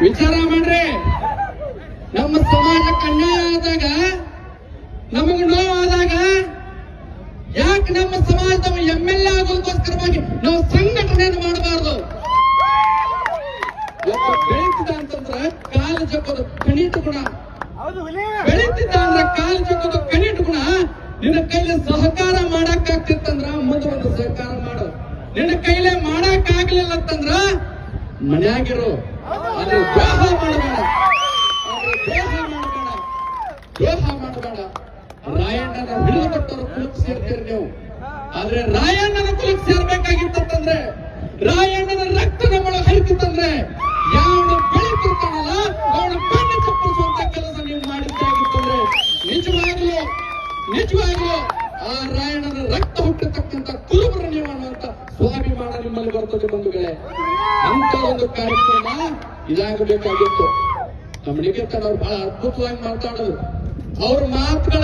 ವಿಚಾರ ಮಾಡ್ರಿ. ನಮ್ಮ ಸಮಾಜಕ್ಕೆ ಅನ್ಯಾಯ ಆದಾಗ, ನಮಗ ನೋವಾದಾಗ ಯಾಕೆ ನಮ್ಮ ಸಮಾಜದ MLA ಆಗೋದಕ್ಕೋಸ್ಕರವಾಗಿ ನಾವು ಸಂಘಟನೆಯನ್ನು ಮಾಡಬಾರ್ದು? ಬೆಳೀತಿದ್ದ ಅಂತಂದ್ರೆ ಕಾಲು ಜಗ್ಗೋದು ಕಣಿತ ಗುಣ, ಬೆಳೀತಿದ್ದ ಅಂದ್ರೆ ಕಾಲು ಜಗ್ಗೋದು ಕಣಿತ ಗುಣ. ನಿನ್ನ ಕೈಲಿ ಸಹಕಾರ ಮಾಡಕ್ ಆಗ್ತಿತ್ತಂದ್ರ ಮುಂದೆ ಒಂದು ಸಹಕಾರ ಮಾಡು. ನಿನ್ನ ಕೈಲೇ ಮಾಡಕ್ ಆಗ್ಲಿಲ್ಲ ಅಂತಂದ್ರ ಮನ್ಯಾಗಿರು. ಆದ್ರೆ ದ್ರೋಹ ಮಾಡಬೇಡ, ದ್ರೋಹ ಮಾಡಬೇಡ. ರಾಯಣ್ಣನ ಹಿಡಿದು ಕೊಟ್ಟವರು ಕುಲಕ್ಕೆ ಸೇರ್ತೀರಿ ನೀವು. ಆದ್ರೆ ರಾಯಣ್ಣನ ಕುಲಕ್ಕೆ ಸೇರ್ಬೇಕಾಗಿತ್ತಂದ್ರೆ, ರಾಯಣ್ಣನ ರಕ್ತ ನಮ್ಮೊಳಗೆ ಹರಿತಿತ್ತಂದ್ರೆ, ಯಾವನು ಬೆಳೀತಿರ್ತಾನಲ್ಲ ಅವನ ಕಣ್ಣು ಚಪ್ಪರಿಸುವಂತ ಕೆಲಸ ನೀವು ಮಾಡಿದ್ದಾಗಿತ್ತಂದ್ರೆ ನಿಜವಾಗ್ಲೂ ಆ ರಾಯಣ್ಣನ ರಕ್ತ ಹುಟ್ಟತಕ್ಕಂತ ಕುರುಬರು ನೀವು ಅನ್ನುವಂತ ಸ್ವಾಭಿಮಾನ ನಿಮ್ಮಲ್ಲಿ ಬರ್ತದೆ ಬಂಧುಗಳೇ. ಅಂತ ಒಂದು ಕಾರ್ಯಕ್ರಮ ಇದಾಗಬೇಕಾಗಿತ್ತು. ನಮ್ಮ ನಿಖಿಲ್ ಅವ್ರು ಬಹಳ ಅದ್ಭುತವಾಗಿ ಮಾತಾಡೋದು. ಅವ್ರ ಮಾತುಗಳ